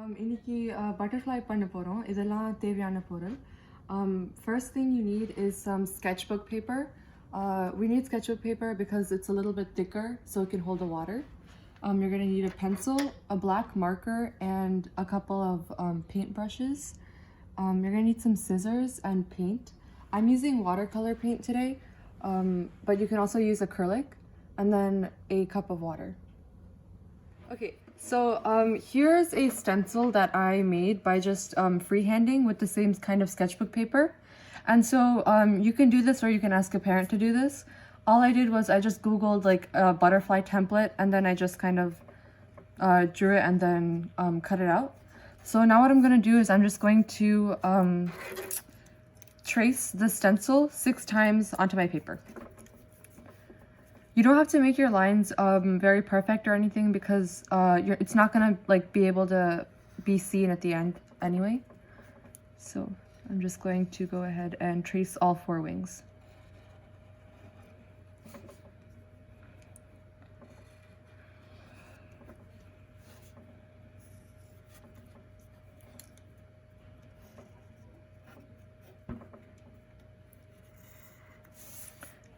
இன்னைக்கு butterfly பண்ண போறோம். இதெல்லாம் தேவையான பொருள். First thing you need is some sketchbook paper. We need sketchbook paper because it's a little bit thicker so it can hold the water. You're going to need a pencil, a black marker, and a couple of paint brushes. You're going to need some scissors and paint. I'm using watercolor paint today, but you can also use acrylic, and then a cup of water. Okay, so here's a stencil that I made by just freehanding with the same kind of sketchbook paper. And so you can do this or you can ask a parent to do this. All I did was I just Googled like a butterfly template and then I just kind of drew it and then cut it out. So now what I'm going to do is I'm just going to trace the stencil 6 times onto my paper. You don't have to make your lines very perfect or anything because it's not gonna like be able to be seen at the end anyway. So I'm just going to go ahead and trace all 4 wings.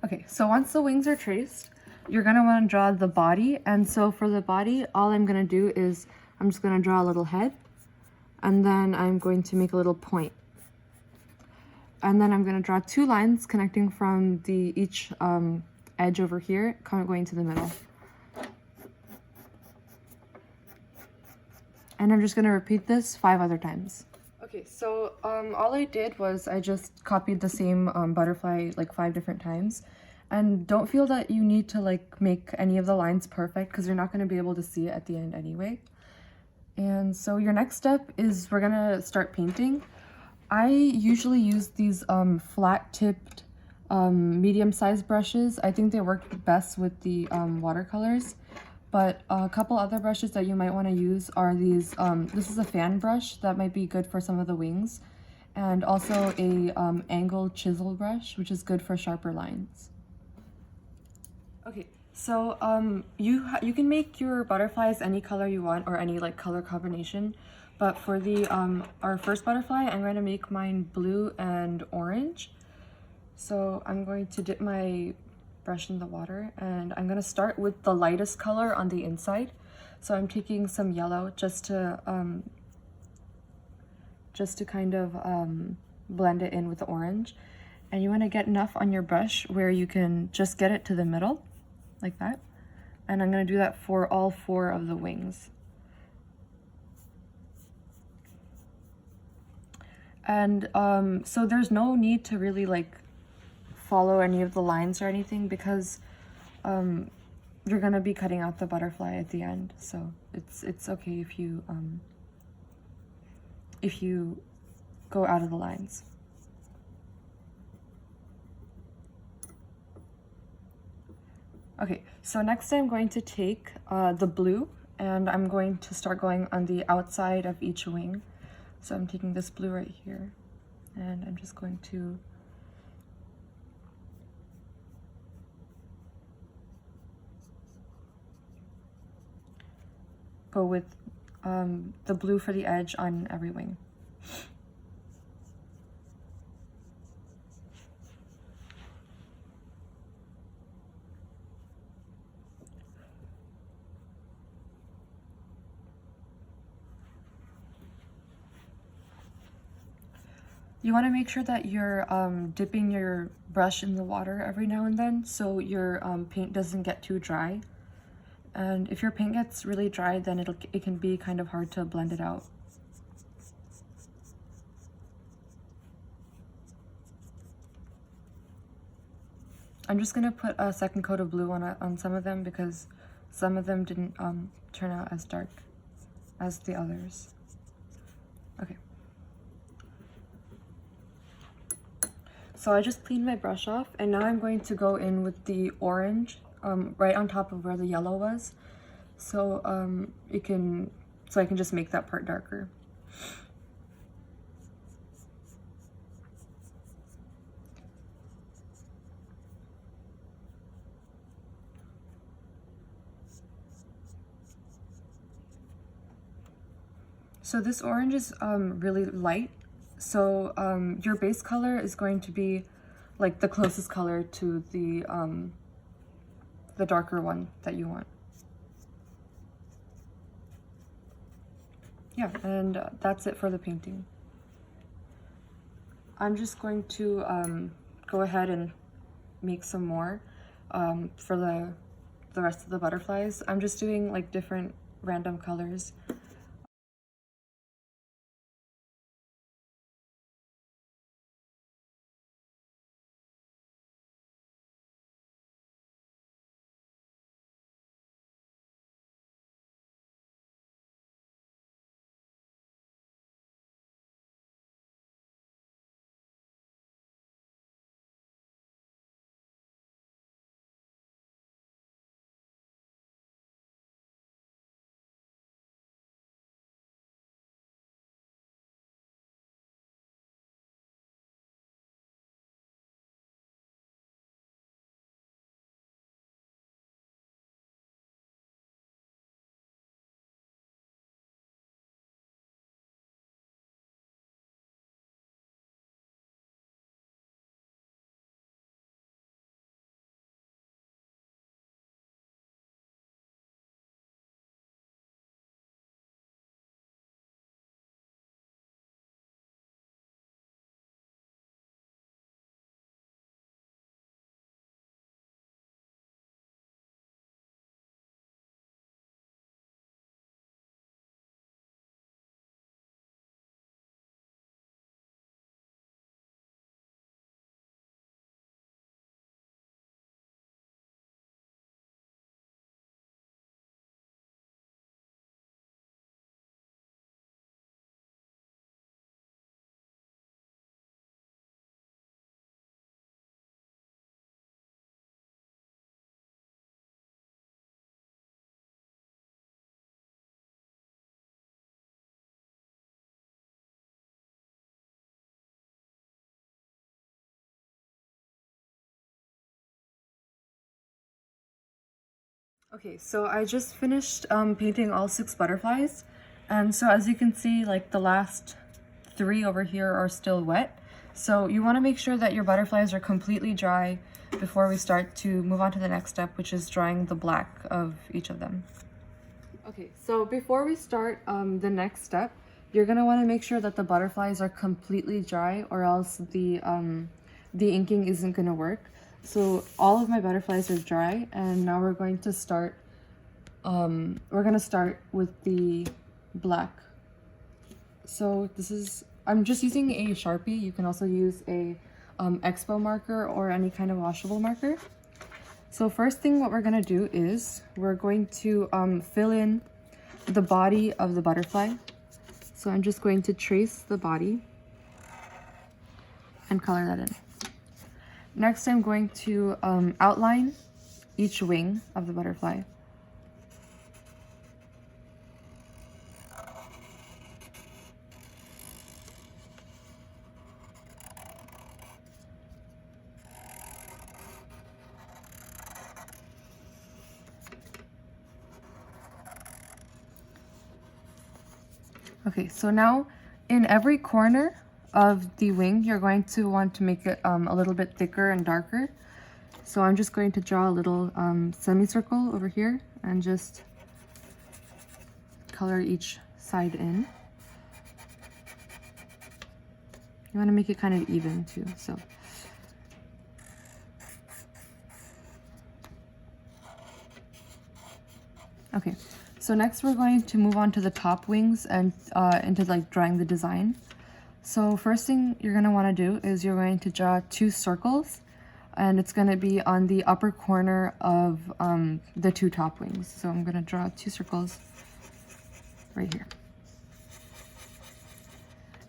Okay, so once the wings are traced, you're gonna want to draw the body. And so for the body, all I'm gonna do is I'm just gonna draw a little head, and then I'm going to make a little point. And then I'm gonna draw 2 lines connecting from each edge over here, kind of going to the middle. And I'm just gonna repeat this 5 other times. Okay, so all I did was I just copied the same butterfly like 5 different times. And don't feel that you need to like make any of the lines perfect because you're not going to be able to see it at the end anyway. And so your next step is we're going to start painting. I usually use these flat-tipped medium-sized brushes. I think they work best with the watercolors. But a couple other brushes that you might want to use are these. This is a fan brush that might be good for some of the wings. And also a angled chisel brush, which is good for sharper lines. Okay, so you can make your butterflies any color you want or any like color combination. But for the our first butterfly, I'm going to make mine blue and orange. So I'm going to dip my brush in the water and I'm going to start with the lightest color on the inside. So I'm taking some yellow just to kind of blend it in with the orange. And you want to get enough on your brush where you can just get it to the middle like that. And I'm going to do that for all 4 of the wings. And so there's no need to really like follow any of the lines or anything because you're going to be cutting out the butterfly at the end. So it's okay if you go out of the lines. Okay, so next I'm going to take the blue and I'm going to start going on the outside of each wing. So I'm taking this blue right here and I'm just going to go with the blue for the edge on every wing. You want to make sure that you're dipping your brush in the water every now and then so your paint doesn't get too dry. And if your paint gets really dry, then it can be kind of hard to blend it out. I'm just gonna put a second coat of blue on some of them because some of them didn't turn out as dark as the others. Okay. So I just cleaned my brush off and now I'm going to go in with the orange right on top of where the yellow was. So I can just make that part darker. So this orange is really light. So your base color is going to be like the closest color to the darker one that you want. Yeah, and that's it for the painting. I'm just going to go ahead and make some more for the rest of the butterflies. I'm just doing like different random colors. Okay, so I just finished painting all 6 butterflies, and so as you can see, like the last 3 over here are still wet. So you want to make sure that your butterflies are completely dry before we start to move on to the next step, which is drying the black of each of them. Okay, so before we start the next step, you're gonna want to make sure that the butterflies are completely dry, or else the inking isn't gonna work. So all of my butterflies are dry, and now we're going to start. We're gonna start with the black. So I'm just using a Sharpie. You can also use a Expo marker or any kind of washable marker. So first thing what we're gonna do is we're going to fill in the body of the butterfly. So I'm just going to trace the body and color that in. Next, I'm going to outline each wing of the butterfly. Okay, so now in every corner of the wing, you're going to want to make it a little bit thicker and darker. So I'm just going to draw a little semicircle over here and just color each side in. You want to make it kind of even too, so. Okay, so next we're going to move on to the top wings and into like drawing the design. So first thing you're going to want to do is you're going to draw 2 circles, and it's going to be on the upper corner of the 2 top wings. So I'm going to draw 2 circles right here.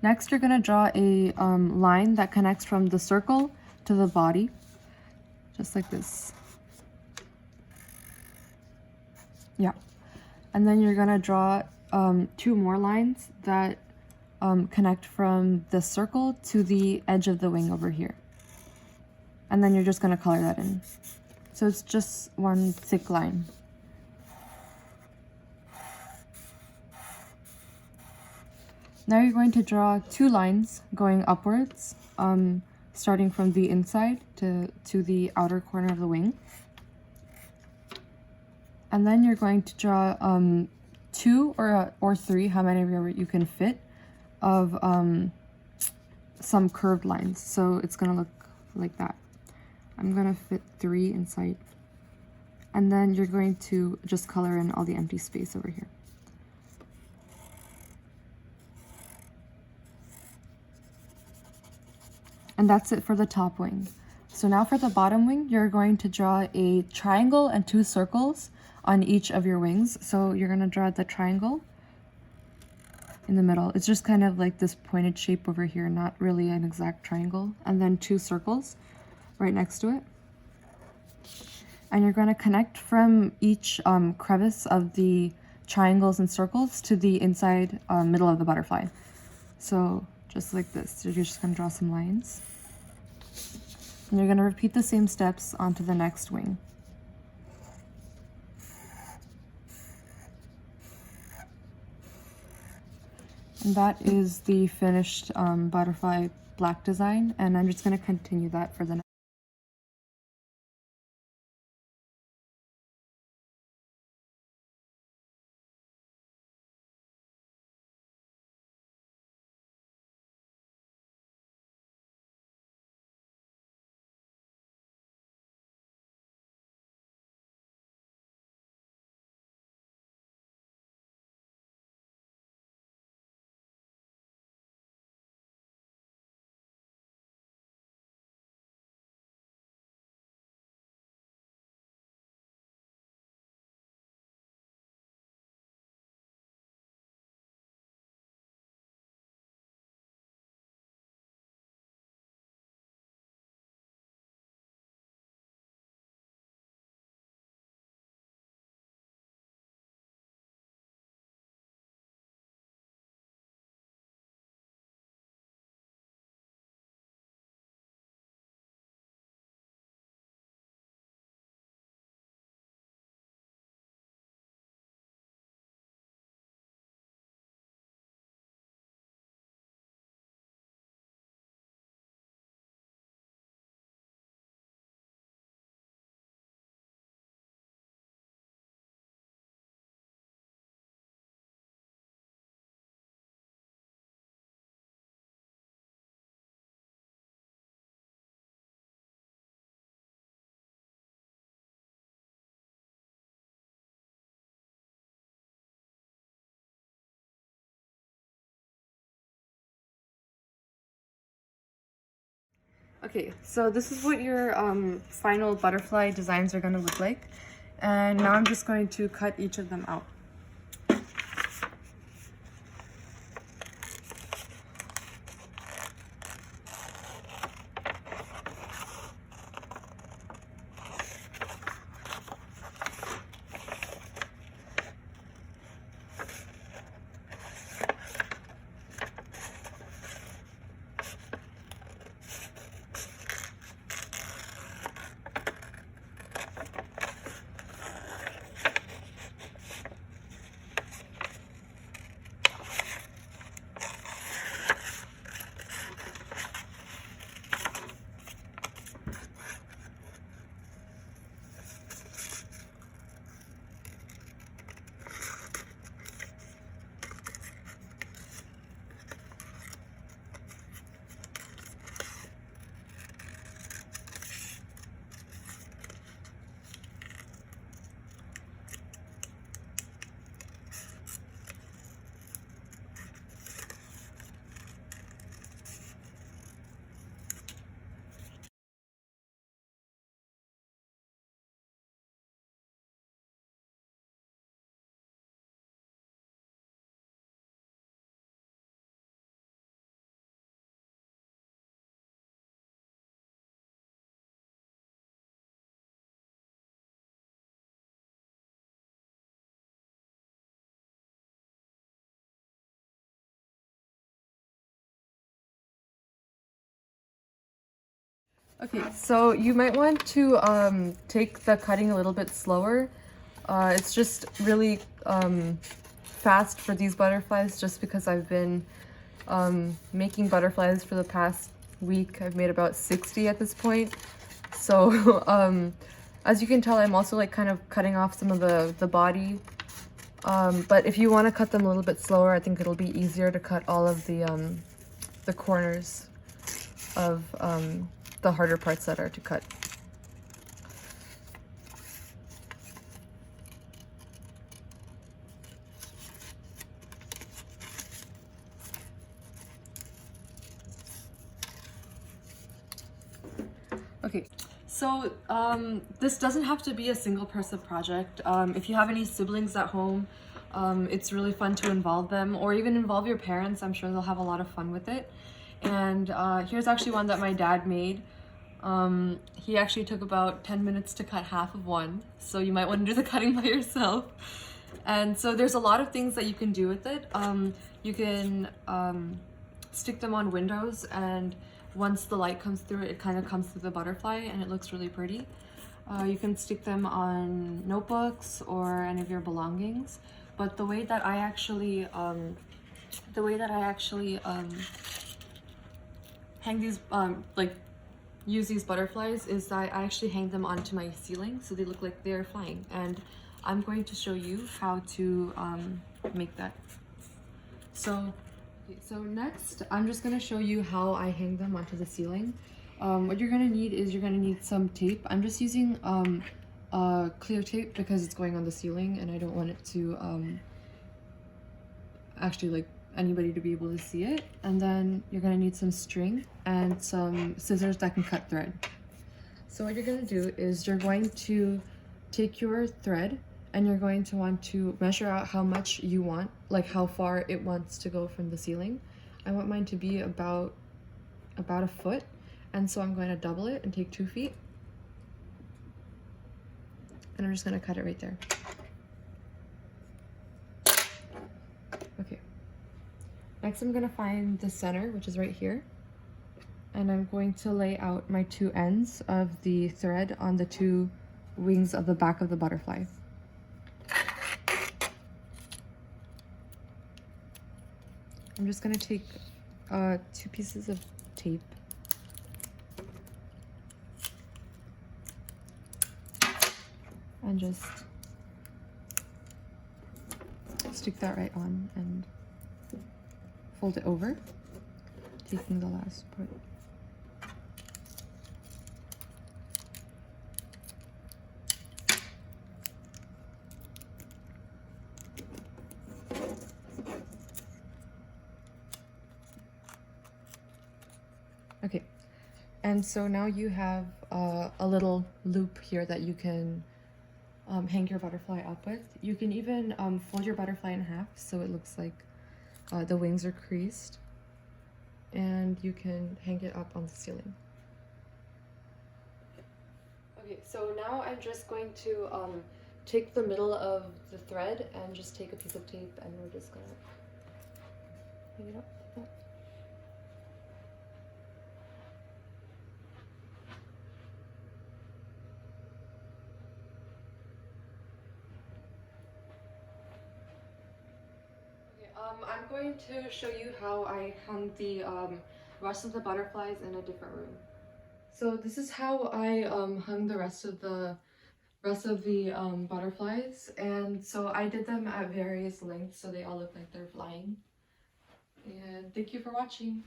Next, you're going to draw a line that connects from the circle to the body, just like this. Yeah. And then you're going to draw 2 more lines that connect from the circle to the edge of the wing over here. And then you're just going to color that in. So it's just one thick line. Now you're going to draw 2 lines going upwards, starting from the inside to the outer corner of the wing. And then you're going to draw 2 or 3, how many of you can fit, of some curved lines. So it's gonna look like that. I'm gonna fit 3 inside. And then you're going to just color in all the empty space over here. And that's it for the top wing. So now for the bottom wing, you're going to draw a triangle and 2 circles on each of your wings. So you're gonna draw the triangle in the middle. It's just kind of like this pointed shape over here, not really an exact triangle. And then 2 circles right next to it. And you're going to connect from each crevice of the triangles and circles to the inside middle of the butterfly. So just like this, you're just going to draw some lines. And you're going to repeat the same steps onto the next wing. And that is the finished butterfly black design, and I'm just going to continue that for the next. Okay, so this is what your final butterfly designs are going to look like. And now I'm just going to cut each of them out. Okay, so you might want to take the cutting a little bit slower. It's just really fast for these butterflies just because I've been making butterflies for the past week. I've made about 60 at this point. So as you can tell, I'm also like kind of cutting off some of the body. But if you want to cut them a little bit slower, I think it'll be easier to cut all of the corners of the harder parts that are to cut. Okay, so this doesn't have to be a single person project. If you have any siblings at home, it's really fun to involve them, or even involve your parents. I'm sure they'll have a lot of fun with it. And here's actually one that my dad made. He actually took about 10 minutes to cut half of one, so you might want to do the cutting by yourself. And so there's a lot of things that you can do with it. You can stick them on windows, and once the light comes through it kind of comes through the butterfly and it looks really pretty. You can stick them on notebooks or any of your belongings. But the way that I actually hang these like use these butterflies is that I actually hang them onto my ceiling so they look like they're flying, and I'm going to show you how to make that. So next I'm just going to show you how I hang them onto the ceiling. What you're going to need is you're going to need some tape. I'm just using clear tape because it's going on the ceiling and I don't want it to actually like anybody to be able to see it. And then you're going to need some string and some scissors that can cut thread. So what you're going to do is you're going to take your thread and you're going to want to measure out how much you want, like how far it wants to go from the ceiling. I want mine to be about a foot, and so I'm going to double it and take 2 feet, and I'm just going to cut it right there. Okay, next I'm going to find the center, which is right here, and I'm going to lay out my 2 ends of the thread on the 2 wings of the back of the butterfly. I'm just going to take 2 pieces of tape and just stick that right on and fold it over, taking the last part. Okay, and so now you have a little loop here that you can hang your butterfly up with. You can even fold your butterfly in half so it looks like the wings are creased, and you can hang it up on the ceiling. Okay, so now I'm just going to take the middle of the thread and just take a piece of tape, and we're just gonna hang it up like that. I'm going to show you how I hung the rest of the butterflies in a different room. So this is how I hung the rest of the butterflies, and so I did them at various lengths so they all look like they're flying. And thank you for watching.